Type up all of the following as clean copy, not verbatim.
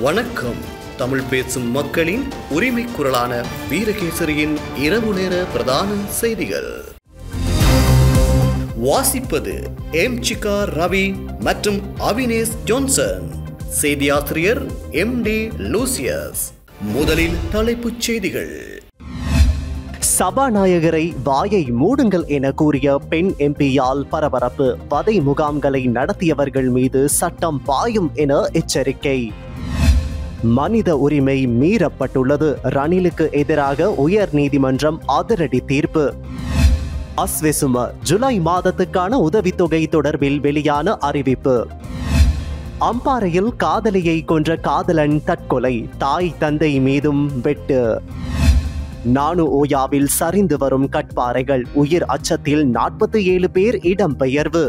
வணக்கம். தமிழ் பேசும் மக்களின் உரிமை குரலான வீரகேசரியின் இரவு நேர பிரதான செய்திகள் வாசிப்பது எம். சிகா ரவி மற்றும் அவினேஷ் ஜோன்சன். செய்தியாசிரியர் எம். டி. லூசியஸ். முதலில் தலைப்புச் செய்திகள். சபாநாயகரை வாயை மூடுங்கள் என கூறிய பெண் எம்பியால் பரபரப்பு. வதை முகாம்களை நடத்தியவர்கள் மீது சட்டம் பாயும் என எச்சரிக்கை. மனித உரிமை மீறப்பட்டுள்ளது. ரணிலுக்கு எதிராக உயர் நீதிமன்றம் அதிரடி தீர்ப்பு. அஸ்வெசும ஜூலை மாதத்துக்கான உதவித்தொகை தொடர்பில் வெளியான அறிவிப்பு. அம்பாறையில் காதலியை கொன்ற காதலன் தற்கொலை. தாய் தந்தை மீதும் வெட்டு. நானு ஓயாவில் சரிந்து வரும் கட்பாறைகள். உயிர் அச்சத்தில் 47 பேர் இடம்பெயர்வு.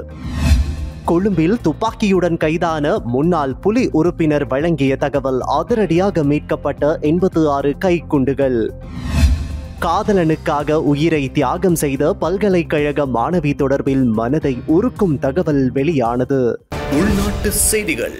கொழும்பில் துப்பாக்கியுடன் கைதான முன்னாள் புலி உறுப்பினர் வழங்கிய தகவல். அதிரடியாக மீட்கப்பட்ட 86 கைக்குண்டுகள். காதலனுக்காக உயிரை தியாகம் செய்த பல்கலைக்கழக மாணவி தொடர்பில் மனதை உருக்கும் தகவல் வெளியானது. உள்நாட்டு செய்திகள்.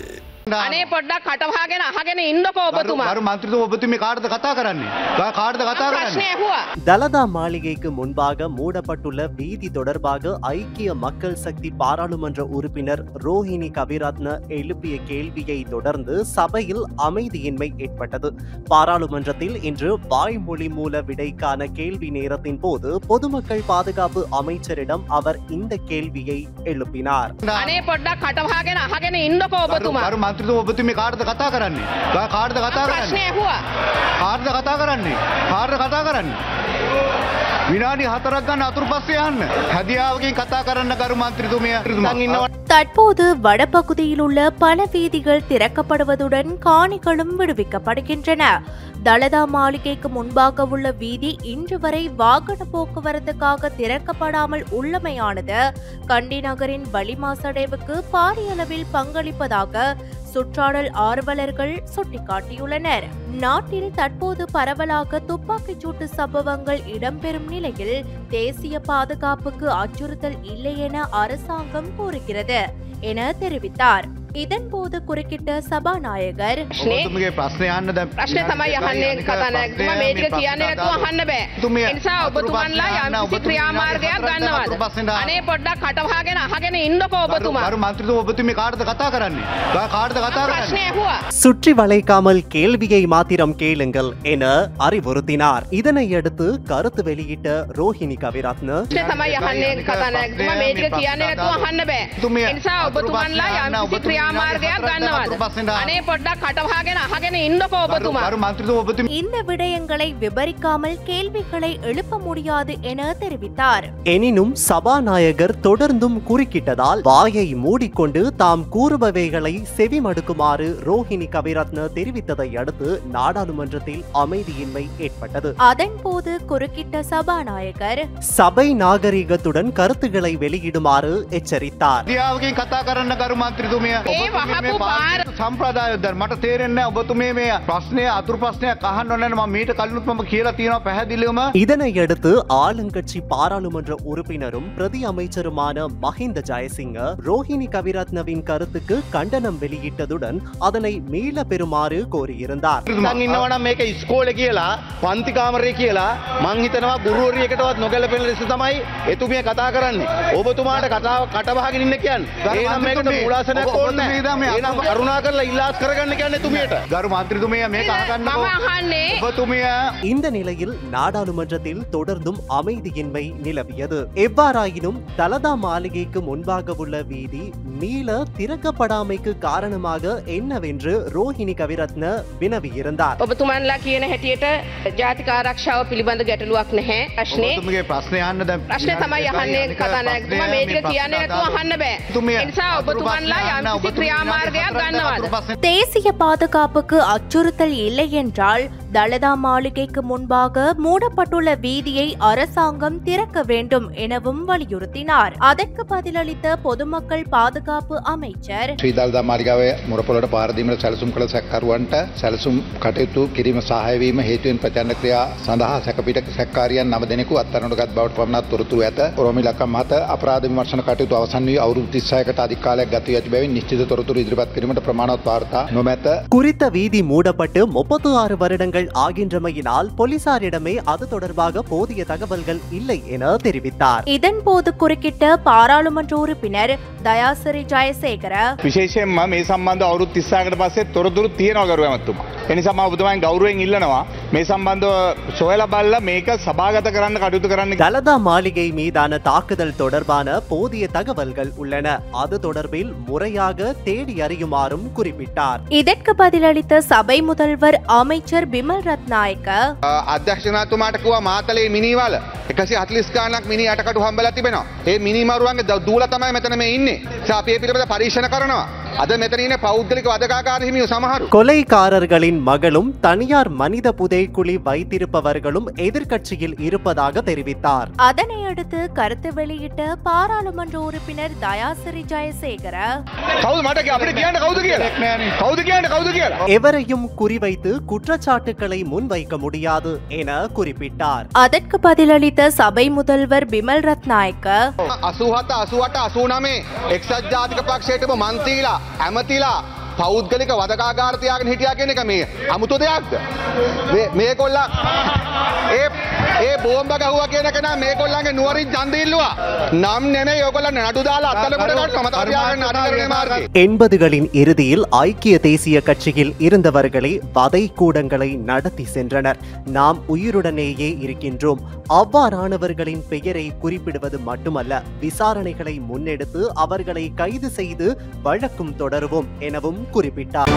අනේ පොඩ්ඩක් කටවහගෙන අහගෙන ඉන්නකෝ ඔබතුමා. අර මන්ත්‍රීතුමා ඔබතුමී කාටද කතා කරන්නේ? කාටද කතා කරන්නේ? ප්‍රශ්නේ ඇහුවා. தலதா மாளிகைக்கு முன்பாக மூடப்பட்டுள்ள வீதி தொடர்பாக ஐக்கிய மக்கள் சக்தி பாராளுமன்ற உறுப்பினர் ரோஹிணி கவிரத்ன எழுப்பிய கேள்வியை தொடர்ந்து சபையில் அமைதியின்மை ஏற்பட்டது. பாராளுமன்றத்தில் இன்று வாய்மொழி மூல விடைக்கான கேள்வி நேரத்தின் போது பொதுமக்கள் பாதுகாப்பு அமைச்சரிடம் அவர் இந்த கேள்வியை எழுப்பினார். අනේ පොඩ්ඩක් කටවහගෙන අහගෙන ඉන්නකෝ ඔබතුමා. මන්ත්‍රීතුමා ඔබතුමී කාටද කතා කරන්නේ? කාටද කතා කරන්නේ? ප්‍රශ්නේ ඇහුවා. කාටද කතා කරන්නේ? කාටද කතා කරන්නේ? විනාඩි 4ක් ගන්න අතුරු පස්සේ යන්න. හැදියාවකින් කතා කරන්න ගරු මන්ත්‍රීතුමිය. தற்போது வடபகுதியில் உள்ள பல வீதிகள் திறக்கப்படுவதுடன் காணிகளும் விடுவிக்கப்படுகின்றன. தலதா மாளிகைக்கு முன்பாக உள்ள வீதி இன்று வரை வாகன போக்குவரத்துக்காக திறக்கப்படாமல் உள்ளமையானது கண்டி நகரின் வழி மாசடைவுக்கு பாரிய அளவில் பங்களிப்பதாக சுற்றாடல் ஆர்வலர்கள் சுட்டிக்காட்டியுள்ளனர். நாட்டில் தற்போது பரவலாக துப்பாக்கிச் சூட்டு சம்பவங்கள் இடம்பெறும் நிலையில் தேசிய பாதுகாப்புக்கு அச்சுறுத்தல் இல்லை என அரசாங்கம் கூறுகிறது என தெரிவித்தார். இதன்போது குறுக்கிட்ட சபாநாயகர் ඔබතුමීගේ ප්‍රශ්නේ අහන්න දැන් ප්‍රශ්නේ තමයි අහන්නේ කතානායකතුමා. මේ ටික කියන්නේ නැතුව අහන්න බෑ. ඒ නිසා ඔබතුමන්ලා යම්කිසි ක්‍රියාමාර්ගයක් ගන්නවද? අනේ පොඩ්ඩක් කටවහගෙන අහගෙන ඉන්නකෝ ඔබතුමා. අර මන්ත්‍රීතුමා ඔබතුමී කාටද කතා කරන්නේ? කාටද කතා කරන්නේ? ප්‍රශ්නේ ඇහුවා. சுற்றி வளைக்காமல் கேள்வியை மாத்திரம் கேளுங்கள் என அறிவுறுத்தினார். இதனையடுத்து கருத்து வெளியிட்ட ரோஹிணி கவிரத்ன ප්‍රශ්නේ තමයි අහන්නේ කතානායකතුමා. මේ ටික කියන්නේ නැතුව අහන්න බෑ. ඒ නිසා ඔබතුමන්ලා යම්කිසි ක්‍රියාමාර්ගයක් ගන්නවද? අනේ පොඩ්ඩක් කටවහගෙන අහගෙන ඉන්නකෝ ඔබතුමා. අර මන්ත්‍රීතුමා ඔබතුමී இந்த விடயங்களை விவரிக்காமல் கேள்விகளை எழுப்ப முடியாது என தெரிவித்தார். எனினும் சபாநாயகர் தொடர்ந்தும் குறுக்கிட்டதால் வாயை மூடிக்கொண்டு தாம் கூறுபவைகளை செவிமடுக்குமாறு ரோஹிணி கவிரத்ன தெரிவித்ததை அடுத்து நாடாளுமன்றத்தில் அமைதியின்மை ஏற்பட்டது. அதன்போது குறுக்கிட்ட சபாநாயகர் சபை நாகரிகத்துடன் கருத்துக்களை வெளியிடுமாறு எச்சரித்தார். හැදියාවකින් කතා කරන්න ගරු මන්ත්‍රීතුමිය. ඒ වහපු පාර සම්ප්‍රදාය දැන් මට තේරෙන්නේ නැහැ ඔබතුමී මේ ප්‍රශ්නය අතුරු ප්‍රශ්නයක් අහන්න ඕනේ නැහැ. මම මීට කලිනුත් මම කියලා තියෙනවා පැහැදිලිවම. இதனையடுத்து ஆளுங்கட்சி பாராளுமன்ற உறுப்பினரும் பிரதி அமைச்சருமான மஹிந்த ஜெயசிங்க ரோஹிணி கவிரத்னவின் கருத்துக்கு கண்டனம் வெளியிட்டதுடன் அதனை மீள பெறுமாறு கோரியிருந்தார். මං ඉන්නවනම් මේක ඉස්කෝලේ කියලා පන්ති කාමරේ කියලා මං හිතනවා ගුරුවරියකටවත් නොගැලපෙන ලෙස තමයි එතුමිය කතා කරන්නේ. ඔබතුමාට කතාව කටවහගෙන ඉන්න කියන්නේ. එහෙනම් මේකට මූලාසනයක් ඕනේ නැහැ. එහෙනම් කරුණා කරලා ඉල්ලාස් කරගන්න කියන්නේ එතුමියට. ගරු මන්ත්‍රීතුමිය මේක අහගන්නකෝ. මම අහන්නේ ඔබතුමිය இந்த நிலையில் நாடாளுமன்றத்தில் தொடர்ந்தும் அமைதியின்மை நிலவியது. எவ்வாறாயினும் தலதா மாளிகைக்கு முன்பாக உள்ள வீதி மீள திறக்கப்படாமைக்கு காரணமாக என்னவென்று ரோஹிணி கவிரத்ன வினவியிருந்தார். ඔබතුමන්ලා කියන හැටියට ජාතික ආරක්ෂාව පිළිබඳ ගැටලුවක් නැහැ. ප්‍රශ්නේ ඔබතුමීගේ ප්‍රශ්නේ අහන්න දැන් ප්‍රශ්නේ තමයි අහන්නේ කතානායකතුමා. මේ ටික කියන්නේ නැතුව අහන්න බෑ. ඒ නිසා ඔබතුමන්ලා යම්කිසි ක්‍රියාමාර්ගයක් ගන්නවද? தேசிய பாதுகாப்புக்கு அச்சுறுத்தல் இல்லை என்றால் தலதா மாளிகைக்கு முன்பாக மூடப்பட்டுள்ள வீதியை அரசாங்கம் திறக்க வேண்டும் எனவும் வலியுறுத்தினார். அதற்கு பதிலளித்த பொதுமக்கள் பாதுகாப்பு அமைச்சர், දළදා මාලිගාවේ මුරපොළට පාර දීමට සැලසුම් කළ සැකකරුවන්ට සැලසුම් කටයුතු කිරීම සහාය වීම හේතුවෙන් ප්‍රචණ්ඩ ක්‍රියා සඳහා සැකපීඨ සැකකාරියන් 9 දෙනෙකු අත්අඩංගුවට ගත් බවට පමණක් තොරතුරු ඇත. රෝමි ලක්කම් මත අපරාධ විමර්ශන කටයුතු අවසන් වී අවුරුදු 36කට අධික කාලයක් ගත වී ඇති බැවින් නිශ්චිත තොරතුරු ඉදිරිපත් කිරීමට ප්‍රමාණවත් වාර්තා නොමැත. குறித்த வீதி மூடப்பட்டு 36 வருடங்கள் ஆகின்றமையினால் போலீசாரிடமே அது தொடர்பாக போதிய தகவல்கள் இல்லை என தெரிவித்தார். இதன்போது குறுக்கிட்ட பாராளுமன்ற உறுப்பினர் தயாசிரி ஜெயசேகர, විශේෂයෙන්ම මේ සම්බන්ධ අවුරුදු 36කට පස්සේ තොරතුරු තියෙනවා ගරුව ඇමතුමා. ඒ නිසා මම ඔබතුමාගෙන් ගෞරවයෙන් ඉල්ලනවා මේ සම්බන්ධව සොයලා බලලා මේක සභාගත කරන්න කටයුතු කරන්න. தலதா மாளிகை மீதான தாக்குதல் தொடர்பான போதிய தகவல்கள் உள்ளன. அது தொடர்பில் முறையாக தேடி அறியுமாறும் குறிப்பிட்டார். இதற்கு பதிலளித்த சபை முதல்வர் அமைச்சர் பிமல் ரத்நாயக்க, අධ්‍යක්ෂකතුමාට කිව්වා මාතලේ මිනිවල 140 ගාණක් මිනි අටකටු හම්බලා තිබෙනවා. ඒ මිනි මරුවන්ගේ දූලා තමයි මෙතන මේ ඉන්නේ. අපි ඒ පිළිබඳ පරීක්ෂණ කරනවා. අද මෙතන ඉන්නේ පෞද්ගලික වදකාකාර හිමියෝ සමහරු. கொலைகாரர்களின் மகளும் தனியார் மனித புதைக்குழி வைத்திருப்பவர்களும் எதிர்க்கட்சியில் இருப்பதாக தெரிவித்தார். அதனை அடுத்து கருத்து வெளியிட்ட பாராளுமன்ற உறுப்பினர் தயாசிரி ஜெயசேகர, කවුද මට අපිට කියන්න කවුද කියලා? කවුද කියන්න කවුද කියලා? எவரையும் குறிவைத்து குற்றச்சாட்டுக்களை முன்வைக்க முடியாது என குறிப்பிட்டார். அதற்கு பதிலளித்த சபை முதல்வர் பிமல் ரத்நாயக்க, 87 88 89 එක්සත් ජාතික පක්ෂයටම මන්ත්‍රීලා ඇමතිලා පෞද්ගලික වදකාගාර තියාගෙන හිටියා කියන එක මේ අමුතු දෙයක්ද? මේගොල්ල ඒ බෝම්බ ගහුවා කියන කෙනා මේගොල්ලන්ගේ නුවරින් ඡන්ද ඉල්ලුවා. නම් නෙමෙයි ඔයගොල්ලන් නඩු දාලා අත්අඩංගුවට ගන්නවා. මම තියාගෙන නඩු මාර්ගයේ 80களின் இறுதியில் ஐக்கிய தேசிய கட்சியில் இருந்தவர்களே வதை கூடங்களை நடத்தி சென்றனர். நாம் உயிருடனேயே இருக்கின்றோம். அவ்வாறானவர்களின் பெயரை குறிப்பிடுவது மட்டுமல்ல, விசாரணைகளை முன்னெடுத்து அவர்களை கைது செய்து வழக்கும் தொடருவோம் எனவும் குறிப்பிட்டார்.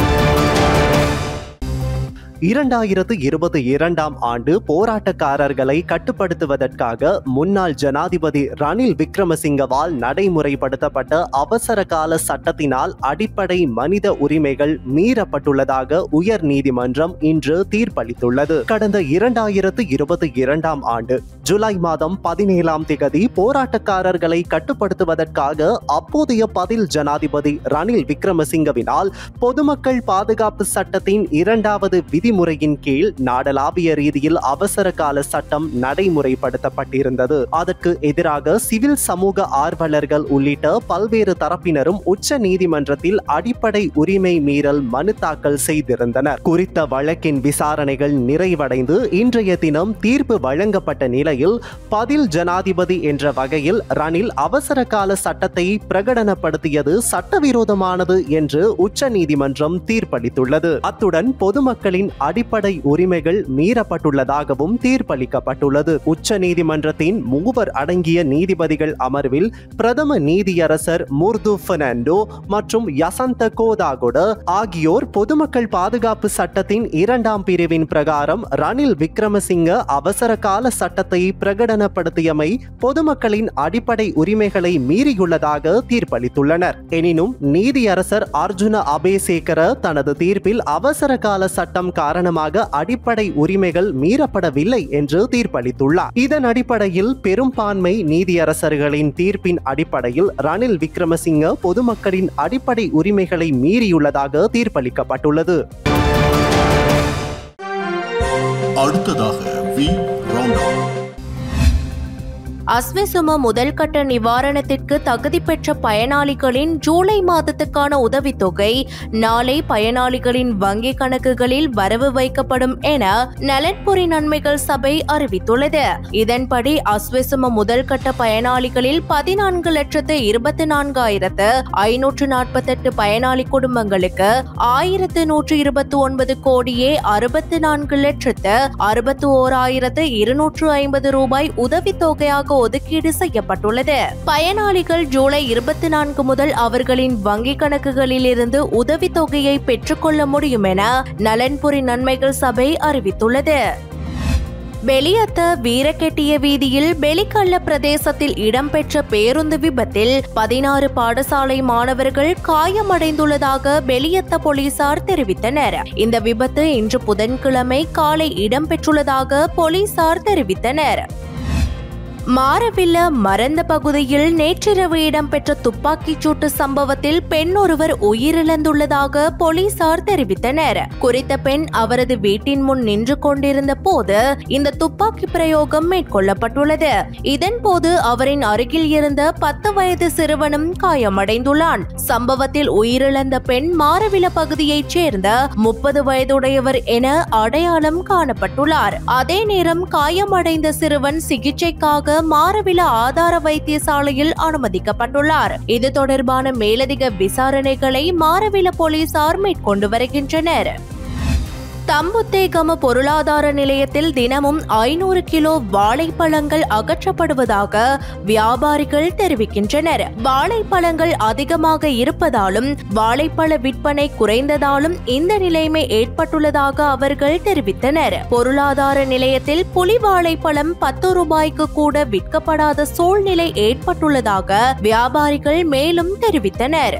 2022ஆம் ஆண்டு போராட்டக்காரர்களை கட்டுப்படுத்துவதற்காக முன்னாள் ஜனாதிபதி ரணில் விக்ரமசிங்கவால் நடைமுறைப்படுத்தப்பட்ட அவசர கால சட்டத்தினால் அடிப்படை மனித உரிமைகள் மீறப்பட்டுள்ளதாக உயர் நீதிமன்றம் இன்று தீர்ப்பளித்துள்ளது. கடந்த 2022ஆம் ஆண்டு ஜூலை மாதம் 17ஆம் தேதி போராட்டக்காரர்களை கட்டுப்படுத்துவதற்காக அப்போதைய பதில் ஜனாதிபதி ரணில் விக்ரமசிங்கவினால் பொதுமக்கள் பாதுகாப்பு சட்டத்தின் 2வது விதிமுறையின் கீழ் நாடளாவிய ரீதியில் அவசர கால சட்டம் நடைமுறைப்படுத்தப்பட்டிருந்தது. அதற்கு எதிராக சிவில் சமூக ஆர்வலர்கள் உள்ளிட்ட பல்வேறு தரப்பினரும் உச்ச நீதிமன்றத்தில் அடிப்படை உரிமை மீறல் மனு தாக்கல் செய்திருந்தனர். குறித்த வழக்கின் விசாரணைகள் நிறைவடைந்து இன்றைய தினம் தீர்ப்பு வழங்கப்பட்ட நிலையில் பதில் ஜனாதிபதி என்ற வகையில் ரணில் அவசர கால சட்டத்தை பிரகடனப்படுத்தியது சட்டவிரோதமானது என்று உச்ச நீதிமன்றம் தீர்ப்பளித்துள்ளது. அத்துடன் பொதுமக்களின் அடிப்படை உரிமைகள் மீறப்பட்டுள்ளதாகவும் தீர்ப்பளிக்கப்பட்டுள்ளது. உச்ச நீதிமன்றத்தின் 3 அடங்கிய நீதிபதிகள் அமர்வில் பிரதம நீதியரசர் முர்து பெர்னாண்டோ மற்றும் யசந்த கோதாகொட ஆகியோர் பொதுமக்கள் பாதுகாப்பு சட்டத்தின் 2ஆம் பிரிவின் பிரகாரம் ரணில் விக்ரமசிங்க அவசர கால சட்டத்தை பிரகடனப்படுத்தியமை பொதுமக்களின் அடிப்படை உரிமைகளை மீறியுள்ளதாக தீர்ப்பளித்துள்ளனர். எனினும் நீதியரசர் அர்ஜுன அபேசேகர தனது தீர்ப்பில் அவசர கால சட்டம் காரணமாக அடிப்படை உரிமைகள் மீறப்படவில்லை என்று தீர்ப்பளித்துள்ளார். இதன் அடிப்படையில் பெரும்பான்மை நீதியரசர்களின் தீர்ப்பின் அடிப்படையில் ரணில் விக்ரமசிங்க பொதுமக்களின் அடிப்படை உரிமைகளை மீறியுள்ளதாக தீர்ப்பளிக்கப்பட்டுள்ளது. அடுத்ததாக அஸ்வெசும முதல் கட்ட நிவாரணத்திற்கு தகுதி பெற்ற பயனாளிகளின் ஜூலை மாதத்துக்கான உதவித்தொகை நாளை பயனாளிகளின் வங்கி கணக்குகளில் வரவு வைக்கப்படும் என நலன்புரி நன்மைகள் சபை அறிவித்துள்ளது. இதன்படி அஸ்வெசும முதல் கட்ட பயனாளிகளில் 14,24,548 பயனாளி குடும்பங்களுக்கு 1,129 கோடியே 64,61,250 ரூபாய் உதவித்தொகையாக ஒதுக்கீடு செய்யப்பட்டுள்ளது. பயனாளிகள் ஜூலை 24 முதல் அவர்களின் வங்கிக் கணக்குகளில் இருந்து உதவித்தொகையை பெற்றுக்கொள்ள முடியும் என நலன்புரி நன்மைகள் சபை அறிவித்துள்ளது. பெலியத்த வீரகெட்டிய வீதியில் பெலிகல்ல பிரதேசத்தில் இடம்பெற்ற பேருந்து விபத்தில் 16 பாடசாலை மாணவர்கள் காயமடைந்துள்ளதாக பெலியத்த போலீசார் தெரிவித்தனர். இந்த விபத்து இன்று புதன்கிழமை காலை இடம்பெற்றுள்ளதாக போலீசார் தெரிவித்தனர். மாரவில்ல மரந்த பகுதியில் நேற்றிரவு இடம்பெற்ற துப்பாக்கிச் சூட்டு சம்பவத்தில் பெண் ஒருவர் உயிரிழந்துள்ளதாக போலீசார் தெரிவித்தனர். குறித்த பெண் அவரது வீட்டின் முன் நின்று கொண்டிருந்த போது இந்த துப்பாக்கி பிரயோகம் மேற்கொள்ளப்பட்டுள்ளது. இதன்போது அவரின் அருகில் இருந்த 10 வயது சிறுவனும் காயமடைந்துள்ளான். சம்பவத்தில் உயிரிழந்த பெண் மாரவில பகுதியைச் சேர்ந்த 30 வயதுடையவர் என அடையாளம் காணப்பட்டுள்ளார். அதே நேரம் காயமடைந்த சிறுவன் சிகிச்சைக்காக மாரவில ஆதார வைத்தியசாலையில் அனுமதிக்கப்பட்டுள்ளார். இது தொடர்பான மேலதிக விசாரணைகளை மாரவில போலீசார் மேற்கொண்டு வருகின்றனர். தம்புத்தேகம பொருளாதார நிலையத்தில் தினமும் 500 கிலோ வாழைப்பழங்கள் அகற்றப்படுவதாக வியாபாரிகள் தெரிவிக்கின்றனர். வாழைப்பழங்கள் அதிகமாக இருப்பதாலும் வாழைப்பழ விற்பனை குறைந்ததாலும் இந்த நிலைமை ஏற்பட்டுள்ளதாக அவர்கள் தெரிவித்தனர். பொருளாதார நிலையத்தில் புலி வாழைப்பழம் 10 ரூபாய்க்கு கூட விற்கப்படாத சூழ்நிலை ஏற்பட்டுள்ளதாக வியாபாரிகள் மேலும் தெரிவித்தனர்.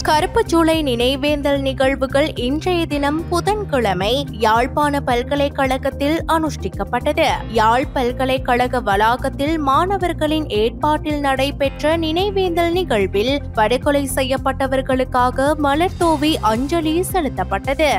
கருப்புச்சூளை நினைவேந்தல் நிகழ்வுகள் இன்றைய தினம் புதன்கிழமை யாழ்ப்பாண பல்கலைக்கழகத்தில் அனுஷ்டிக்கப்பட்டது. யாழ் பல்கலைக்கழக வளாகத்தில் மாணவர்களின் ஏற்பாட்டில் நடைபெற்ற நினைவேந்தல் நிகழ்வில் படுகொலை செய்யப்பட்டவர்களுக்காக மலர் தூவி அஞ்சலி செலுத்தப்பட்டது.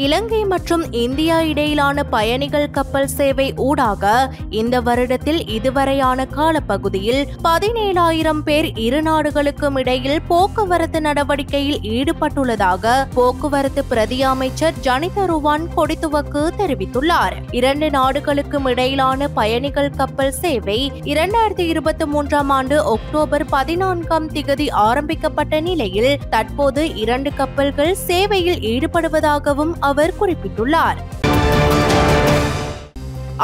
இலங்கை மற்றும் இந்தியா இடையிலான பயணிகள் கப்பல் சேவை ஊடாக இந்த வருடத்தில் இதுவரையான காலப்பகுதியில் 17,000 பேர் இரு நாடுகளுக்கும் இடையில் போக்குவரத்து நடவடிக்கையில் ஈடுபட்டுள்ளதாக போக்குவரத்து பிரதி அமைச்சர் ஜனித ருவான் கொடித்துவக்கு தெரிவித்துள்ளார். 2 நாடுகளுக்கும் இடையிலான பயணிகள் கப்பல் சேவை 2023ஆம் ஆண்டு அக்டோபர் 14ஆம் திகதி ஆரம்பிக்கப்பட்ட நிலையில் தற்போது 2 கப்பல்கள் சேவையில் ஈடுபடுவதாகவும் அவர் குறிப்பிட்டுள்ளார்.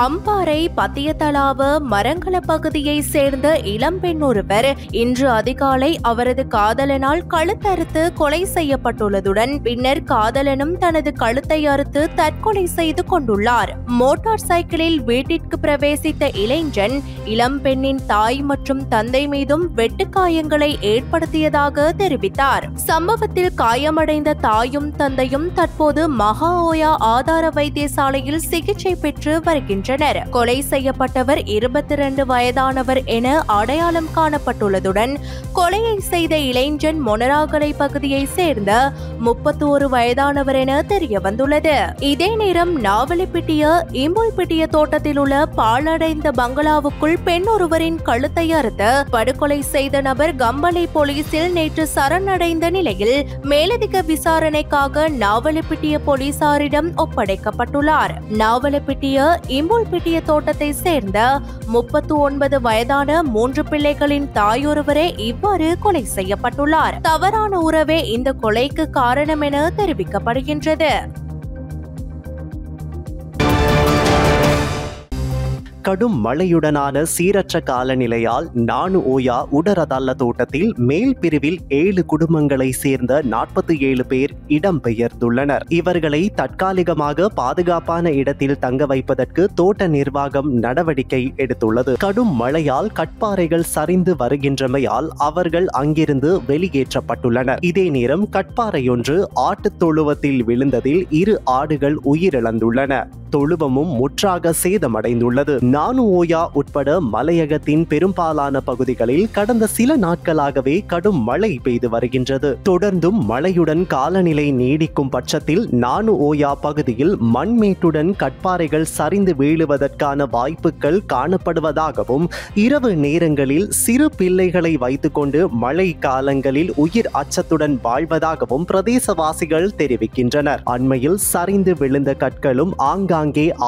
அம்பாறை பத்தியத்தலாவ மரங்கள பகுதியை சேர்ந்த இளம்பெண் ஒருவர் இன்று அதிகாலை அவரது காதலனால் கழுத்தறுத்து கொலை செய்யப்பட்டுள்ளதுடன் பின்னர் காதலனும் தனது கழுத்தை அறுத்து தற்கொலை செய்து கொண்டுள்ளார். மோட்டார் சைக்கிளில் வீட்டிற்கு பிரவேசித்த இளைஞன் இளம்பெண்ணின் தாய் மற்றும் தந்தை மீதும் வெட்டுக்காயங்களை ஏற்படுத்தியதாக தெரிவித்தார். சம்பவத்தில் காயமடைந்த தாயும் தந்தையும் தற்போது மகாஓயா ஆதார வைத்தியசாலையில் சிகிச்சை பெற்று வருகின்றனர். கொலை செய்யப்பட்டவர் 22 வயதானவர் என அடையாளம் காணப்பட்டுள்ளதுடன் கொலையை செய்த இளைஞன் மொனராகலை பகுதியை சேர்ந்த 31 வயதானவர் என தெரிய வந்துள்ளது. இதே நேரம் நாவலப்பிட்டிய இம்புல்பிட்டிய தோட்டத்தில் உள்ள பாழடைந்த பங்களாவுக்குள் பெண் ஒருவரின் கழுத்தை அறுத்து படுகொலை செய்த நபர் கம்பளை போலீசில் நேற்று சரணடைந்த நிலையில் மேலதிக விசாரணைக்காக நாவலப்பிட்டிய போலீசாரிடம் ஒப்படைக்கப்பட்டுள்ளார். நாவலப்பிட்டிய இம்புல்பிட்டிய தோட்டத்தை சேர்ந்த 39 வயதான 3 பிள்ளைகளின் தாயொருவரே இவ்வாறு கொலை செய்யப்பட்டுள்ளார். தவறான உறவே இந்த கொலைக்கு காரணம் என தெரிவிக்கப்படுகின்றது. கடும் மழையுடனான சீரற்ற காலநிலையால் நானு ஓயா உடரதல்ல தோட்டத்தில் மேல் பிரிவில் 7 குடும்பங்களை சேர்ந்த 47 பேர் இடம்பெயர்ந்துள்ளனர். இவர்களை தற்காலிகமாக பாதுகாப்பான இடத்தில் தங்க வைப்பதற்கு தோட்ட நிர்வாகம் நடவடிக்கை எடுத்துள்ளது. கடும் மழையால் கட்பாறைகள் சரிந்து வருகின்றமையால் அவர்கள் அங்கிருந்து வெளியேற்றப்பட்டுள்ளனர். இதே நேரம் கட்பாறையொன்று ஆட்டுத் தொழுவத்தில் விழுந்ததில் 2 ஆடுகள் உயிரிழந்துள்ளன. தொழுவமும் முற்றாக சேதமடைந்துள்ளது. நானு ஓயா உட்பட மலையகத்தின் பெரும்பாலான பகுதிகளில் கடந்த சில நாட்களாகவே கடும் மழை பெய்து வருகின்றது. தொடர்ந்தும் மழையுடன் காலநிலை நீடிக்கும் பட்சத்தில் நானு ஓயா பகுதியில் மண்மேட்டுடன் கட்பாறைகள் சரிந்து வீழுவதற்கான வாய்ப்புகள் காணப்படுவதாகவும் இரவு நேரங்களில் சிறு பிள்ளைகளை வைத்துக்கொண்டு மழை காலங்களில் உயிர் அச்சத்துடன் வாழ்வதாகவும் பிரதேசவாசிகள் தெரிவிக்கின்றனர். அண்மையில் சரிந்து விழுந்த கற்களும் ஆங்காங்கே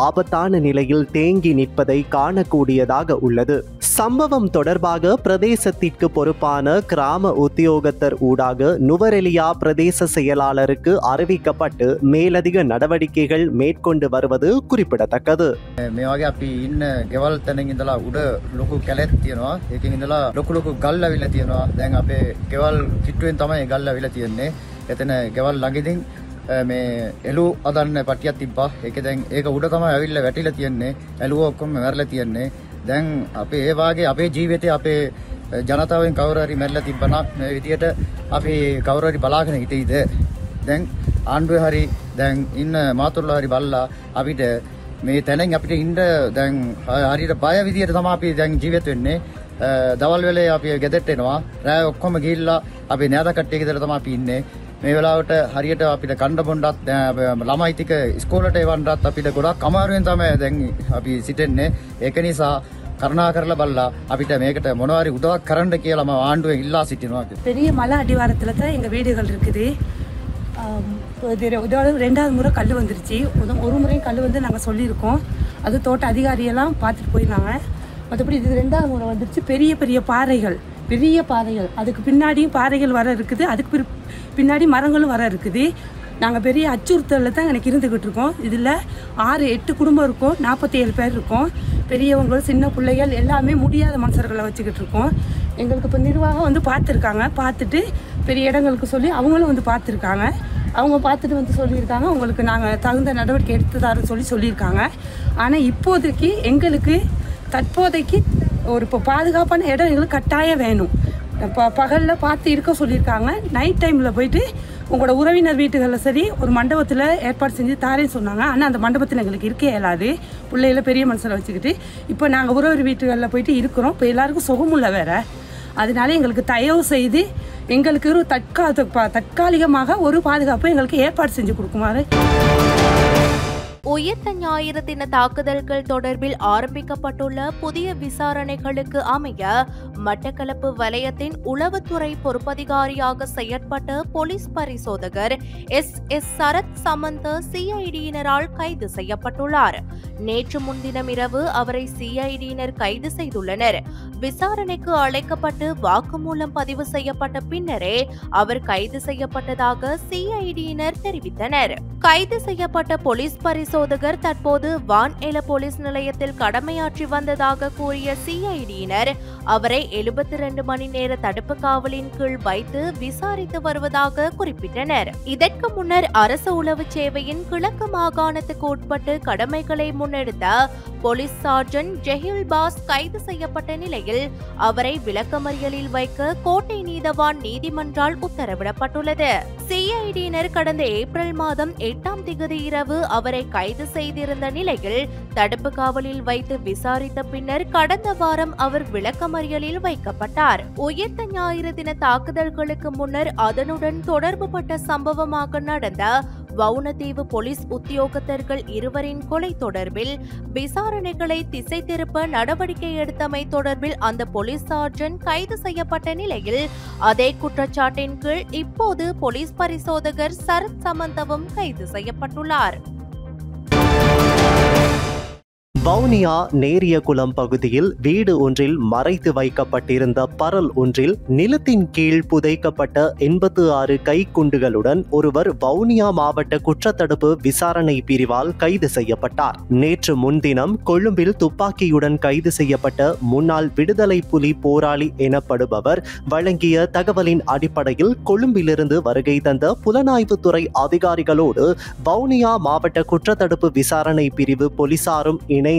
ஆபத்தான நிலையில் தேங்கி நிற்பதை காணக்கூடியதாக உள்ளது. சம்பவம் தொடர்பாக பிரதேசத்திற்கு பொறுப்பான கிராம உத்தியோகத்தர் ஊடாக நுவரெலியா பிரதேச செயலாளருக்கு அறிவிக்கப்பட்டு மேலதிக நடவடிக்கைகள் மேற்கொண்டு வருவது குறிப்பிடத்தக்கது. මේ වගේ අපි ඉන්න ගෙවල් තැනින් ඉඳලා උඩ ලොකු කැලයක් තියෙනවා. ඒකෙන් ඉඳලා ලොකු ගල් ඇවිල්ලා තියෙනවා. දැන් අපේ ගෙවල් කිට්ටුවෙන් තමයි ගල් ඇවිල්ලා තියෙන්නේ. එතන ගෙවල් ළඟින් මේ එළු අදන්න පටියක් තිබ්බා. ඒක දැන් ඒක උඩ තමයි ඇවිල්ලා වැටිලා තියෙන්නේ. එළුව ඔක්කොම මැරලා තියෙන්නේ. දැන් අපේ ඒ වාගේ අපේ ජීවිතේ අපේ ජනතාවෙන් කවුරු හරි මැරලා තිබ්බනම් මේ විදියට අපි කවුරු හරි බලාගෙන හිටියද දැන් ආණ්ඩුවේ හරි දැන් ඉන්න මාතුරුලා හරි බල්ලා අපිට මේ තැනින් අපිට ඉන්න දැන් හරියට බය විදියට තමයි අපි දැන් ජීවත් වෙන්නේ. දවල් වෙලේ අපි ගෙදරට එනවා. රාය ඔක්කොම ගිහිල්ලා අපි නෑදා කට්ටිය ගෙදර තමයි අපි ඉන්නේ. මේ වෙලාවට හරියට අපිට කණ්ඩ බොණ්ඩත් ළමයි ටික ඉස්කෝලේට එවන්නත් අපිට ගොඩක් අමාරුවෙන් තමයි දැන් අපි සිටින්නේ. ඒක නිසා කරුණා කරලා බලලා අපිට මේකට මොනවාරි උදව්වක් කරන්න කියලා මම ආණ්ඩුවෙන් ඉල්ලා සිටිනවා. பெரிய மலை அடிவாரத்துல தான் எங்க வீடுகள் இருக்குது. இதோட 2வது முறை கல் வந்துருச்சு. ஒரு முறையும் கல் வந்து நாங்கள் சொல்லியிருக்கோம். அது தோட்ட அதிகாரியெல்லாம் பார்த்துட்டு போயிருந்தாங்க. மற்றபடி இது 2வது முறை வந்துருச்சு. பெரிய பெரிய பாறைகள் அதுக்கு பின்னாடியும் பாறைகள் வர இருக்குது. அதுக்கு பின்னாடி மரங்களும் வர இருக்குது. நாங்கள் பெரிய அச்சுறுத்தலில் தான் எனக்கு இருந்துக்கிட்டு இருக்கோம். இதில் 6-8 குடும்பம் இருக்கும். 47 பேர் இருக்கோம். பெரியவங்க சின்ன பிள்ளைகள் எல்லாமே முடியாத மனுஷர்களை வச்சுக்கிட்டு இருக்கோம். எங்களுக்கு இப்போ நிர்வாகம் வந்து பார்த்துருக்காங்க. பார்த்துட்டு பெரிய இடங்களுக்கு சொல்லி அவங்களும் வந்து பார்த்துருக்காங்க. அவங்க பார்த்துட்டு வந்து சொல்லியிருக்காங்க உங்களுக்கு நாங்கள் தகுந்த நடவடிக்கை எடுத்து தரோன்னு சொல்லியிருக்காங்க. ஆனால் இப்போதைக்கு எங்களுக்கு தற்போதைக்கு ஒரு இப்போ பாதுகாப்பான இடம் எங்களுக்கு கட்டாயம் வேணும். பகலில் பார்த்து இருக்க சொல்லியிருக்காங்க. நைட் டைமில் போயிட்டு உங்களோட உறவினர் வீட்டுகளில் சரி ஒரு மண்டபத்தில் ஏற்பாடு செஞ்சு தாரேன்னு சொன்னாங்க. ஆனால் அந்த மண்டபத்தில் எங்களுக்கு இருக்கே இயலாது. பிள்ளைகள பெரிய மனுஷனை வச்சுக்கிட்டு இப்போ நாங்கள் உறவினர் வீட்டுகளில் போயிட்டு இருக்கிறோம். இப்போ எல்லாருக்கும் சுகமுள்ள வேறு. அதனால எங்களுக்கு தயவு செய்து எங்களுக்கு ஒரு தற்காலிகமாக ஒரு பாதுகாப்பு எங்களுக்கு ஏற்பாடு செஞ்சு கொடுக்குமாறு. உயிர்த்த ஞாயிறு தின தாக்குதல்கள் தொடர்பில் ஆரம்பிக்கப்பட்டுள்ள புதிய விசாரணைகளுக்கு அமைய மட்டக்களப்பு வலயத்தின் உளவுத்துறை பொறுப்பதிகாரியாக செயற்பட்ட போலீஸ் பரிசோதகர் எஸ் சரத் சமந்த சிஐடியினரால் கைது செய்யப்பட்டுள்ளார். நேற்று முன்தினம் இரவு அவரை சிஐடியினர் கைது செய்துள்ளனர். விசாரணைக்கு அழைக்கப்பட்டு வாக்குமூலம் பதிவு செய்யப்பட்ட பின்னரே அவர் கைது செய்யப்பட்டதாக சிஐடியினர் தெரிவித்தனர். கைது செய்யப்பட்ட போலீஸ் பரிசோதகர் தற்போது வான் எல போலீஸ் நிலையத்தில் கடமையாற்றி வந்ததாக கூறிய சிஐடியினர் அவரை 72 மணி நேர தடுப்பு காவலின் கீழ் வைத்து விசாரித்து வருவதாக குறிப்பிட்டனர். இதற்கு முன்னர் அரசு உளவு சேவையின் கிழக்கு மாகாணத்துக்கு உட்பட்டு கடமைகளை முன்னெடுத்த போலீஸ் சார்ஜன் ஜெஹில் பாஸ் கைது செய்யப்பட்ட நிலையில் அவரை விளக்கமறியலில் வைக்க கோட்டை நீதவான் நீதிமன்றால் உத்தரவிடப்பட்டுள்ளது. சிஐடியினர் கடந்த ஏப்ரல் மாதம் 8ஆம் திகதி இரவு அவரை கைது செய்திருந்த நிலையில் தடுப்பு காவலில் வைத்து விசாரித்த பின்னர் கடந்த வாரம் அவர் விளக்கமறியலில் வைக்கப்பட்டார். உயிர்த்த ஞாயிறு தின தாக்குதல்களுக்கு முன்னர் அதனுடன் தொடர்புபட்ட சம்பவமாக நடந்த வவுனதீவு போலீஸ் உத்தியோகத்தர்கள் இருவரின் கொலை தொடர்பில் விசாரணைகளை திசை திருப்ப நடவடிக்கை எடுத்தமை தொடர்பில் அந்த போலீஸ் சார்ஜன் கைது செய்யப்பட்ட நிலையில் அதே குற்றச்சாட்டின் கீழ் இப்போது போலீஸ் பரிசோதகர் சரத் சமந்தவும் கைது செய்யப்பட்டுள்ளார். வவுனியா நேரியகுளம் பகுதியில் வீடு ஒன்றில் மறைத்து வைக்கப்பட்டிருந்த பரல் ஒன்றில் நிலத்தின் கீழ் புதைக்கப்பட்ட 86 கைக்குண்டுகளுடன் ஒருவர் வவுனியா மாவட்ட குற்றத்தடுப்பு விசாரணை பிரிவால் கைது செய்யப்பட்டார். நேற்று முன்தினம் கொழும்பில் துப்பாக்கியுடன் கைது செய்யப்பட்ட முன்னாள் விடுதலை புலி போராளி எனப்படுபவர் வழங்கிய தகவலின் அடிப்படையில் கொழும்பிலிருந்து வருகை தந்த புலனாய்வுத்துறை அதிகாரிகளோடு வவுனியா மாவட்ட குற்றத்தடுப்பு விசாரணை பிரிவு போலீசாரும் இணைந்து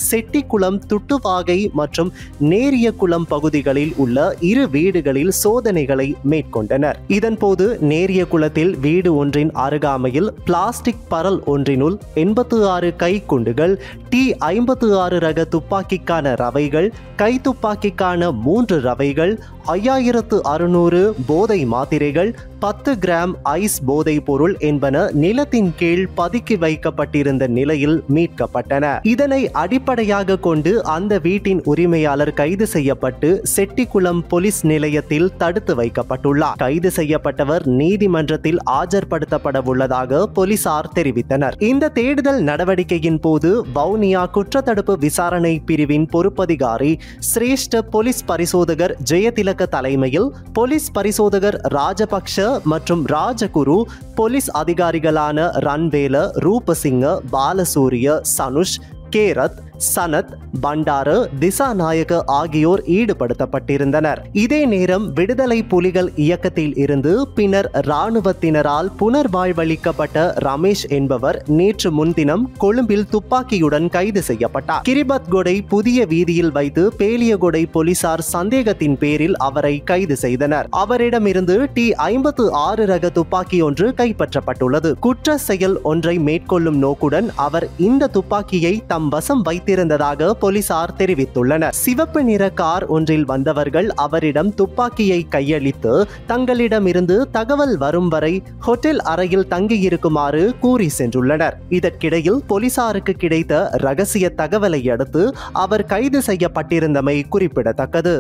செட்டிக்குளம், துட்டுவாகை மற்றும் நேரியகுளம் பகுதிகளில் உள்ள 2 வீடுகளில் சோதனைகளை மேற்கொண்டனர். இதன்போது நேரியகுளத்தில் வீடு ஒன்றின் அருகாமையில் பிளாஸ்டிக் பரல் ஒன்றினுள் 86 கைக்குண்டுகள், T56 ரக துப்பாக்கிக்கான ரவைகள், கைத்துப்பாக்கிக்கான 3 ரவைகள், 5600 போதை மாத்திரைகள், 10 கிராம் ஐஸ் போதைப் பொருள் என்பன நிலத்தின் கீழ் பதுக்கி வைக்கப்பட்டிருந்த நிலையில் மீட்கப்பட்டன. இதனை அடிப்படையாக கொண்டு அந்த வீட்டின் உரிமையாளர் கைது செய்யப்பட்டு செட்டிக்குளம் போலீஸ் நிலையத்தில் தடுத்து வைக்கப்பட்டுள்ளார். கைது செய்யப்பட்டவர் நீதிமன்றத்தில் ஆஜர்படுத்தப்பட உள்ளதாக போலீசார் தெரிவித்தனர். இந்த தேடுதல் நடவடிக்கையின் போது வவுனியா குற்றத்தடுப்பு விசாரணை பிரிவின் பொறுப்பதிகாரி சிரேஷ்ட போலீஸ் பரிசோதகர் ஜெயதிலக தலைமையில் போலீஸ் பரிசோதகர் ராஜபக்ஷ மற்றும் ராஜகுரு, போலீஸ் அதிகாரிகளான ரன்வேல, ரூபசிங்க, பாலசூரிய, சனுஷ், கேரத், சனத், பண்டார, திசாநாயக ஆகியோர் ஈடுபடுத்தப்பட்டிருந்தனர். இதே நேரம் விடுதலை புலிகள் இயக்கத்தில் இருந்து பின்னர் இராணுவத்தினரால் புனர்வாழ்வளிக்கப்பட்ட ரமேஷ் என்பவர் நேற்று முன்தினம் கொழும்பில் துப்பாக்கியுடன் கைது செய்யப்பட்டார். கிரிபத்கொடை புதிய வீதியில் வைத்து பேலியகொடை போலீசார் சந்தேகத்தின் பேரில் அவரை கைது செய்தனர். அவரிடமிருந்து T56 ரக துப்பாக்கி ஒன்று கைப்பற்றப்பட்டுள்ளது. குற்ற செயல் ஒன்றை மேற்கொள்ளும் நோக்குடன் அவர் இந்த துப்பாக்கியை தம் வசம் வைத்திருந்ததாக போலீசார் தெரிவித்துள்ளனர். சிவப்பு நிற கார் ஒன்றில் வந்தவர்கள் அவரிடம் துப்பாக்கியை கையளித்து தங்களிடமிருந்து தகவல் வரும் வரை ஹோட்டல் அறையில் தங்கியிருக்குமாறு கூறி சென்றுள்ளனர். இதற்கிடையில் போலீசாருக்கு கிடைத்த ரகசிய தகவலை அடுத்து அவர் கைது செய்யப்பட்டிருந்தமை குறிப்பிடத்தக்கது.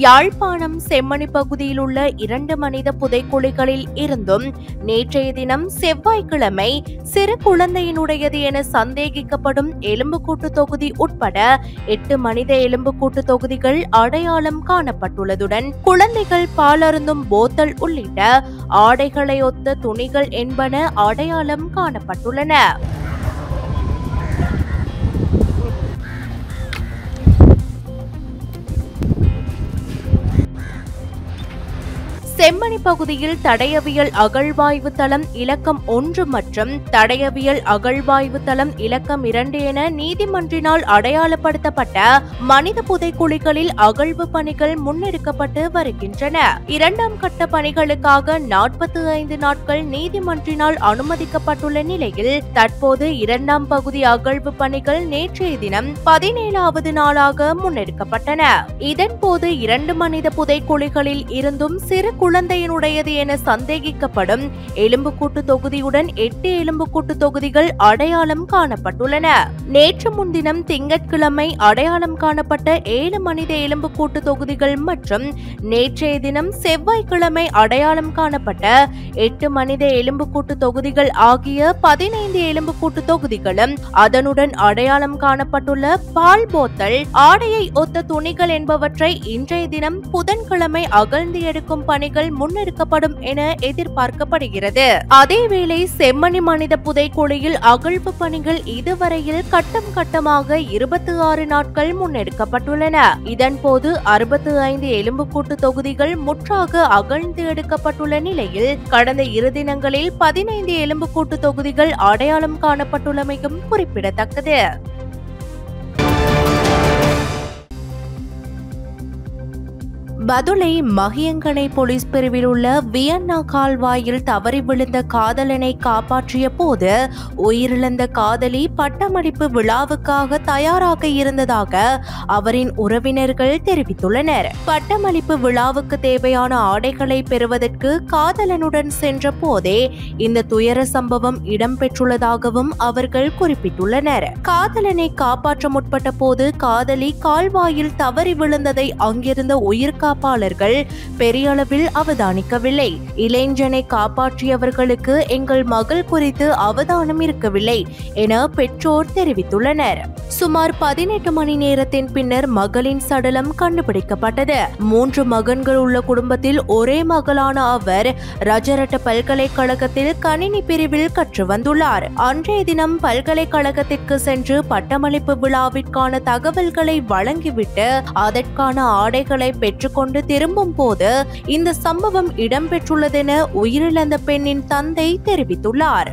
யாழ்ப்பாணம் செம்மணி பகுதியில் உள்ள 2 மனித புதைக்குழிகளில் இருந்தும் நேற்றைய தினம் செவ்வாய்க்கிழமை சிறு குழந்தையினுடையது என சந்தேகிக்கப்படும் எலும்புக்கூட்டு தொகுதி உட்பட 8 மனித எலும்புக்கூட்டு தொகுதிகள் அடையாளம் காணப்பட்டுள்ளதுடன் குழந்தைகள் பாலருந்தும் போத்தல் உள்ளிட்ட ஆடைகளை ஒத்த துணிகள் என்பன அடையாளம் காணப்பட்டுள்ளன. செம்மணி பகுதியில் தடயவியல் அகழ்வாய்வு தளம் இலக்கம் 1 மற்றும் தடயவியல் அகழ்வாய்வு தளம் இலக்கம் 2 என நீதிமன்றினால் அடையாளப்படுத்தப்பட்ட மனித புதைக்குழிகளில் அகழ்வு பணிகள் முன்னெடுக்கப்பட்டு வருகின்றன. 2ஆம் கட்ட பணிகளுக்காக 45 நாட்கள் நீதிமன்றினால் அனுமதிக்கப்பட்டுள்ள நிலையில் தற்போது 2ஆம் பகுதி அகழ்வு பணிகள் நேற்றைய தினம் 17வது நாளாக முன்னெடுக்கப்பட்டன. இதன்போது 2 மனித புதைக்குழிகளில் இருந்தும் சிறு குழந்தையினுடையது என சந்தேகிக்கப்படும் எலும்புக்கூட்டு தொகுதியுடன் 8 எலும்புக்கூட்டு தொகுதிகள் அடையாளம் காணப்பட்டுள்ளன. நேற்று முன்தினம் திங்கட்கிழமை அடையாளம் காணப்பட்ட 7 மனித எலும்புக்கூட்டு தொகுதிகள் மற்றும் நேற்றைய தினம் செவ்வாய்க்கிழமை அடையாளம் காணப்பட்ட 8 மனித எலும்புக்கூட்டு தொகுதிகள் ஆகிய 15 எலும்புக்கூட்டு தொகுதிகளும் அதனுடன் அடையாளம் காணப்பட்டுள்ள பால் போத்தல், ஆடையை ஒத்த துணிகள் என்பவற்றை இன்றைய தினம் புதன்கிழமை அகழ்ந்து எடுக்கும் பணிகள் முன்னெடுக்கப்படும் என எதிர்பார்க்கப்படுகிறது. அதேவேளை செம்மணி மனித புதைக்குழியில் அகழ்வு பணிகள் இதுவரையில் கட்டம் கட்டமாக 26 நாட்கள் முன்னெடுக்கப்பட்டுள்ளன. இதன்போது 65 எலும்புக்கூட்டு தொகுதிகள் முற்றாக அகழ்ந்து எடுக்கப்பட்டுள்ள நிலையில் கடந்த 2 தினங்களில் 15 எலும்புக்கூட்டு தொகுதிகள் அடையாளம் காணப்பட்டுள்ளமையும் குறிப்பிடத்தக்கது. பதுளை மகியங்கனை போலீஸ் பிரிவில் உள்ள வியன்னா கால்வாயில் தவறி விழுந்த காதலனை காப்பாற்றிய போது உயிரிழந்த காதலி பட்டமளிப்பு விழாவுக்காக தயாராக இருந்ததாக அவரின் உறவினர்கள் தெரிவித்துள்ளனர். பட்டமளிப்பு விழாவுக்கு தேவையான ஆடைகளை பெறுவதற்கு காதலனுடன் சென்ற போதே இந்த துயர சம்பவம் இடம்பெற்றுள்ளதாகவும் அவர்கள் குறிப்பிட்டுள்ளனர். காதலனை காப்பாற்ற முற்பட்ட போது காதலி கால்வாயில் தவறி விழுந்ததை அங்கிருந்த உயிர்காப்பாளர்கள் பெரிய அளவில் அவதானிக்கவில்லை. இளைஞனை காப்பாற்றியவர்களுக்கு எங்கள் மகள் குறித்து அவதானம் இருக்கவில்லை என பெற்றோர் தெரிவித்துள்ளனர். சுமார் 18 மணி நேரத்தின் பின்னர் மகளின் சடலம் கண்டுபிடிக்கப்பட்டது. 3 மகன்கள் உள்ள குடும்பத்தில் ஒரே மகளான அவர் ரஜரட்ட பல்கலைக்கழகத்தில் கணினி பிரிவில் கற்று வந்துள்ளார். அன்றைய தினம் பல்கலைக்கழகத்திற்கு சென்று பட்டமளிப்பு விழாவிற்கான தகவல்களை வழங்கிவிட்டு அதற்கான ஆடைகளை பெற்றுக்கொண்டு திரும்பும் போது இந்த சம்பவம் இடம்பெற்றுள்ளதென உயிரிழந்த பெண்ணின் தந்தை தெரிவித்துள்ளார்.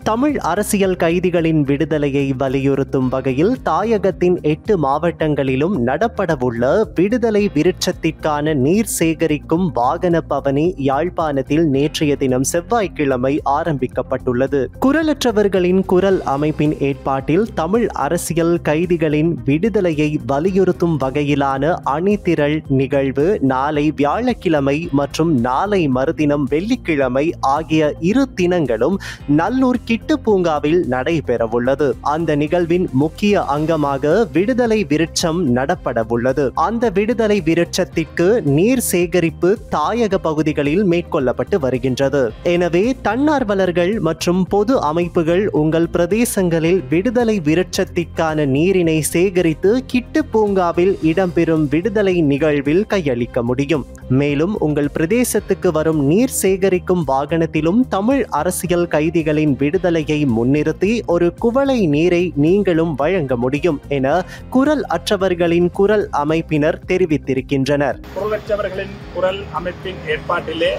தமிழ் அரசியல் கைதிகளின் விடுதலையை வலியுறுத்தும் வகையில் தாயகத்தின் 8 மாவட்டங்களிலும் நடப்படவுள்ள விடுதலை விருட்சத்திற்கான நீர் சேகரிக்கும் வாகன பவனி யாழ்ப்பாணத்தில் நேற்றைய தினம் செவ்வாய்க்கிழமை ஆரம்பிக்கப்பட்டுள்ளது. குரலற்றவர்களின் குரல் அமைப்பின் ஏற்பாட்டில் தமிழ் அரசியல் கைதிகளின் விடுதலையை வலியுறுத்தும் வகையிலான அணிதிரள் நிகழ்வு நாளை வியாழக்கிழமை மற்றும் நாளை மறுதினம் வெள்ளிக்கிழமை ஆகிய 2 தினங்களும் நல்லூர் கிட்டு பூங்காவில் நடைபெறவுள்ளது. அந்த நிகழ்வின் முக்கிய அங்கமாக விடுதலை விருட்சம் நடப்படவுள்ளது. அந்த விடுதலை விருட்சத்திற்கு நீர் சேகரிப்பு தாயக பகுதிகளில் மேற்கொள்ளப்பட்டு வருகின்றது. எனவே தன்னார்வலர்கள் மற்றும் பொது அமைப்புகள் உங்கள் பிரதேசங்களில் விடுதலை விருட்சத்திற்கான நீரினை சேகரித்து கிட்டு பூங்காவில் இடம்பெறும் விடுதலை நிகழ்வில் கையளிக்க முடியும். மேலும் உங்கள் பிரதேசத்துக்கு வரும் நீர் சேகரிக்கும் வாகனத்திலும் தமிழ் அரசியல் கைதிகளின் விடுதலையை முன்னிறுத்தி ஒரு குவளை நீரை நீங்களும் வழங்க முடியும் என குரல் அற்றவர்களின் குரல் அமைப்பினர் தெரிவித்திருக்கின்றனர். குரலற்றவர்களின் குரல் அமைப்பின் ஏற்பாட்டிலே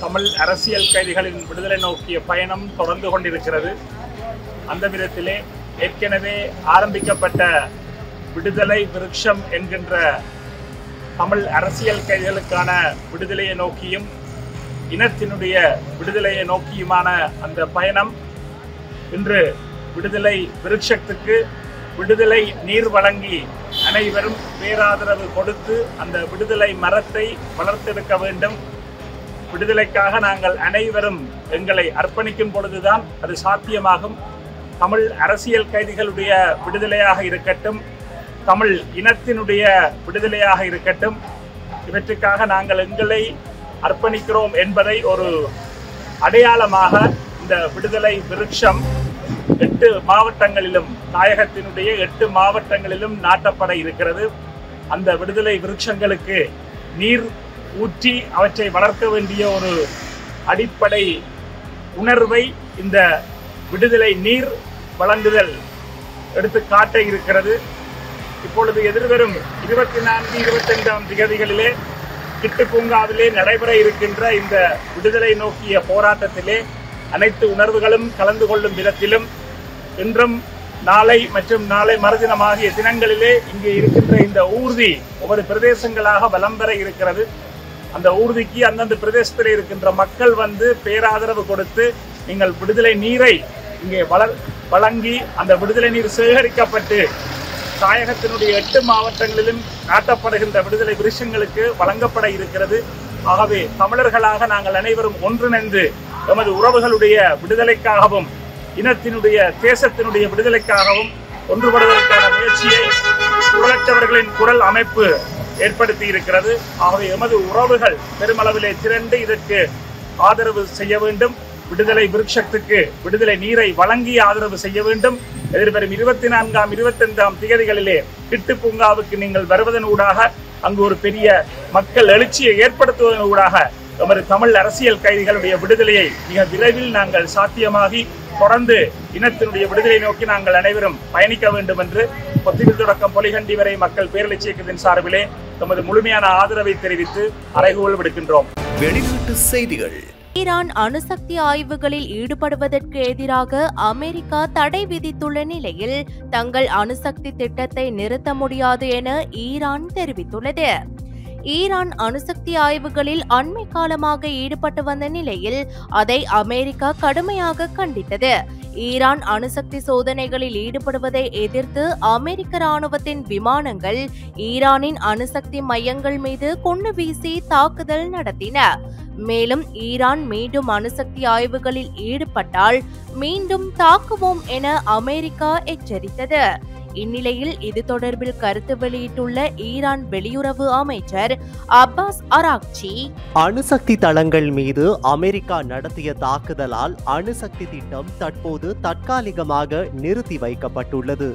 தமிழ் அரசியல் கைதிகளின் விடுதலை நோக்கிய பயணம் தொடர்ந்து கொண்டிருக்கிறது. அந்த விதத்திலே ஏற்கனவே ஆரம்பிக்கப்பட்ட விடுதலை விருட்சம் என்கின்ற தமிழ் அரசியல் கைதிகளுக்கான விடுதலையை நோக்கியும் இனத்தினுடைய விடுதலையை நோக்கியுமான அந்த பயணம் இன்று விடுதலை விருட்சத்துக்கு விடுதலை நீர் வழங்கி அனைவரும் பேராதரவு கொடுத்து அந்த விடுதலை மரத்தை வளர்த்தெடுக்க வேண்டும். விடுதலைக்காக நாங்கள் அனைவரும் எங்களை அர்ப்பணிக்கும் பொழுதுதான் அது சாத்தியமாகும். தமிழ் அரசியல் கைதிகளுடைய விடுதலையாக இருக்கட்டும், தமிழ் இனத்தினுடைய விடுதலையாக இருக்கட்டும், இவற்றுக்காக நாங்கள் எங்களை அர்ப்பணிக்கிறோம் என்பதை ஒரு அடையாளமாக இந்த விடுதலை விருட்சம் 8 மாவட்டங்களிலும் தாயகத்தினுடைய 8 மாவட்டங்களிலும் நாட்டப்பட இருக்கிறது. அந்த விடுதலை விருட்சங்களுக்கு நீர் ஊற்றி அவற்றை வளர்க்க வேண்டிய ஒரு அடிப்படை உணர்வை இந்த விடுதலை நீர் வழங்குதல் எடுத்து காட்ட இருக்கிறது. இப்பொழுது எதிர்வரும் 24, 25ஆம் திகதிகளிலே கிட்டு பூங்காவிலே நடைபெற இருக்கின்ற இந்த விடுதலை நோக்கிய போராட்டத்திலே அனைத்து உணர்வுகளும் கலந்து கொள்ளும் விதத்திலும் இன்றும் நாளை மற்றும் நாளை மறுதினமாகிய தினங்களிலே இங்கே இருக்கின்ற இந்த ஊர்தி ஒவ்வொரு பிரதேசங்களாக வலம் பெற இருக்கிறது. அந்த ஊர்திக்கு அந்தந்த பிரதேசத்தில் இருக்கின்ற மக்கள் வந்து பேராதரவு கொடுத்து நீங்கள் விடுதலை நீரை இங்கே வழங்கி அந்த விடுதலை நீர் சேகரிக்கப்பட்டு தாயகத்தினுடைய 8 மாவட்டங்களிலும் நாட்டப்படுகின்ற விடுதலை விருட்சங்களுக்கு வழங்கப்பட இருக்கிறது. ஆகவே தமிழர்களாக நாங்கள் அனைவரும் ஒன்றிணைந்து எமது உறவுகளுடைய விடுதலைக்காகவும் இனத்தினுடைய தேசத்தினுடைய விடுதலைக்காகவும் ஒன்றுபடுவதற்கான முயற்சியை குரலற்றவர்களின் குரல் அமைப்பு ஏற்படுத்தி இருக்கிறது. ஆகவே எமது உறவுகள் பெருமளவிலே திரண்டு இதற்கு ஆதரவு செய்ய வேண்டும். விடுதலை விருட்சத்துக்கு விடுதலை நீரை வழங்கி ஆதரவு செய்ய வேண்டும். எதிர்வரும் 24ஆம் 25ஆம் திகதிகளிலே கிட்டு பூங்காவுக்கு நீங்கள் வருவதன் ஊடாக அங்கு ஒரு பெரிய மக்கள் எழுச்சியை ஏற்படுத்துவதன் ஊடாக எமது தமிழ் அரசியல் கைதிகளுடைய விடுதலையை மிக விரைவில் நாங்கள் சாத்தியமாகி தொடர்ந்து இனத்தினுடைய விடுதலை நோக்கி நாங்கள் அனைவரும் பயணிக்க வேண்டும் என்று பொத்திவில் தொடக்கம் பொலிகண்டி வரை மக்கள் பேரலைச் இயக்கத்தின் சார்பிலே தமது முழுமையான ஆதரவை தெரிவித்து அறைகூவல் விடுக்கின்றோம். வெளிநாட்டு செய்திகள். ஈரான் அணுசக்தி ஆய்வுகளில் ஈடுபடுவதற்கு எதிராக அமெரிக்கா தடை விதித்துள்ள நிலையில் தங்கள் அணுசக்தி திட்டத்தை நிறுத்த முடியாது என ஈரான் தெரிவித்துள்ளது. ஈரான் அணுசக்தி ஆய்வுகளில் அண்மை காலமாக ஈடுபட்டு வந்த நிலையில் அதை அமெரிக்கா கடுமையாக கண்டித்தது. ஈரான் அணுசக்தி சோதனைகளில் ஈடுபடுவதை எதிர்த்து அமெரிக்க ராணுவத்தின் விமானங்கள் ஈரானின் அணுசக்தி மையங்கள் மீது குண்டு வீசி தாக்குதல் நடத்தின. மேலும் ஈரான் மீண்டும் அணுசக்தி ஆய்வுகளில் ஈடுபட்டால் மீண்டும் தாக்குவோம் என அமெரிக்கா எச்சரித்தது. இந்நிலையில் இது தொடர்பில் கருத்து வெளியிட்டுள்ள ஈரான் வெளியுறவு அமைச்சர் அப்பாஸ் அராக்சி, அணுசக்தி தளங்கள் மீது அமெரிக்கா நடத்திய தாக்குதலால் அணுசக்தி திட்டம் தற்போது தற்காலிகமாக நிறுத்தி வைக்கப்பட்டுள்ளது.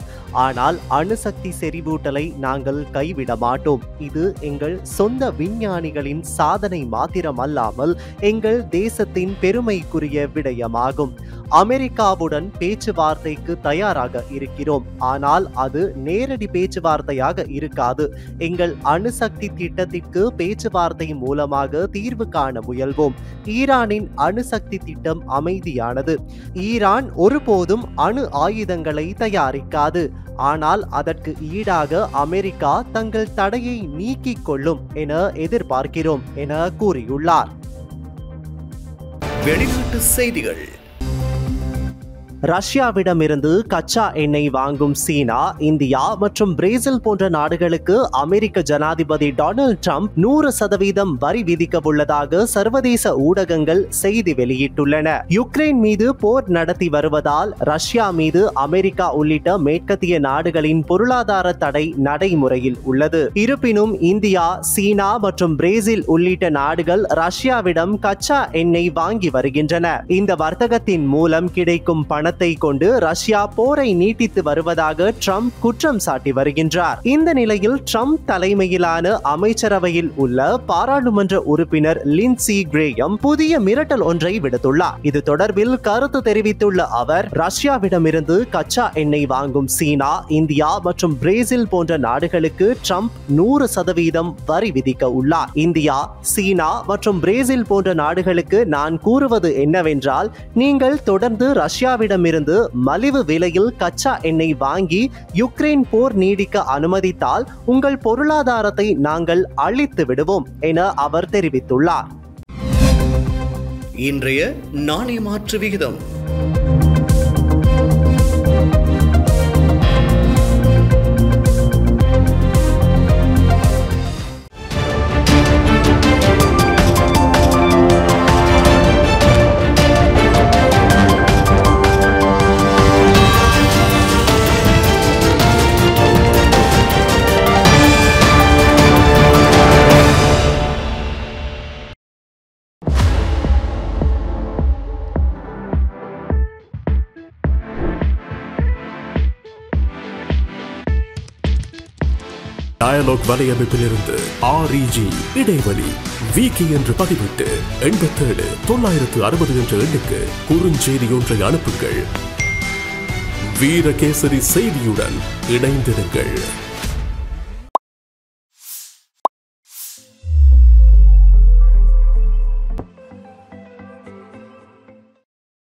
ஆனால் அணுசக்தி செறிவூட்டலை நாங்கள் கைவிட மாட்டோம். இது எங்கள் சொந்த விஞ்ஞானிகளின் சாதனை மாத்திரமல்லாமல் எங்கள் தேசத்தின் பெருமைக்குரிய விடயமாகும். அமெரிக்காவுடன் பேச்சுவார்த்தைக்கு தயாராக இருக்கிறோம். ஆனால் அது நேரடி பேச்சுவார்த்தையாக இருக்காது. எங்கள் அணுசக்தி திட்டத்திற்கு பேச்சுவார்த்தை மூலமாக தீர்வு காண முயல்வோம். ஈரானின் அணுசக்தி திட்டம் அமைதியானது. ஈரான் ஒருபோதும் அணு ஆயுதங்களை தயாரிக்காது. ஆனால் அதற்கு ஈடாக அமெரிக்கா தங்கள் தடையை நீக்கிக் கொள்ளும் என எதிர்பார்க்கிறோம் என கூறியுள்ளார். வெளிநாட்டு செய்திகள். ரஷ்யாவிடமிருந்து கச்சா எண்ணெய் வாங்கும் சீனா, இந்தியா மற்றும் பிரேசில் போன்ற நாடுகளுக்கு அமெரிக்க ஜனாதிபதி டொனால்ட் ட்ரம்ப் 100% வரி விதிக்க உள்ளதாக சர்வதேச ஊடகங்கள் செய்தி வெளியிட்டுள்ளன. யுக்ரைன் மீது போர் நடத்தி வருவதால் ரஷ்யா மீது அமெரிக்கா உள்ளிட்ட மேற்கத்திய நாடுகளின் பொருளாதார தடை நடைமுறையில் உள்ளது. இருப்பினும் இந்தியா, சீனா மற்றும் பிரேசில் உள்ளிட்ட நாடுகள் ரஷ்யாவிடம் கச்சா எண்ணெய் வாங்கி வருகின்றன. இந்த வர்த்தகத்தின் மூலம் கிடைக்கும் பணத்தை கொண்டு ரஷ்யா போரை நீட்டித்து வருவதாக ட்ரம்ப் குற்றம் சாட்டி வருகின்றார். இந்த நிலையில் ட்ரம்ப் தலைமையிலான அமைச்சரவையில் உள்ள பாராளுமன்ற உறுப்பினர் லிண்ட்சி கிரேயம் புதிய மிரட்டல் ஒன்றை விடுத்துள்ளார். இது தொடர்பில் கருத்து தெரிவித்துள்ள அவர், ரஷ்யாவிடமிருந்து கச்சா எண்ணெய் வாங்கும் சீனா, இந்தியா மற்றும் பிரேசில் போன்ற நாடுகளுக்கு ட்ரம்ப் 100% வரி விதிக்க உள்ளார். இந்தியா, சீனா மற்றும் பிரேசில் போன்ற நாடுகளுக்கு நான் கூறுவது என்னவென்றால், நீங்கள் தொடர்ந்து ரஷ்யாவிடம் இருந்து மலிவு விலையில் கச்சா எண்ணெய் வாங்கி யுக்ரைன் போர் நீடிக்க அனுமதித்தால் உங்கள் பொருளாதாரத்தை நாங்கள் அழித்து விடுவோம் என அவர் தெரிவித்துள்ளார். இன்றைய நாணய மாற்று விகிதம். டயலாக் வலையமைப்பிலிருந்து REG இடைவெளி வீக்கி என்று பதிவிட்டு 87 960 என்ற எண்ணுக்கு குறுஞ்செய்தி ஒன்றை அனுப்புங்கள். வீரகேசரி செய்தியுடன் இணைந்திருங்கள்.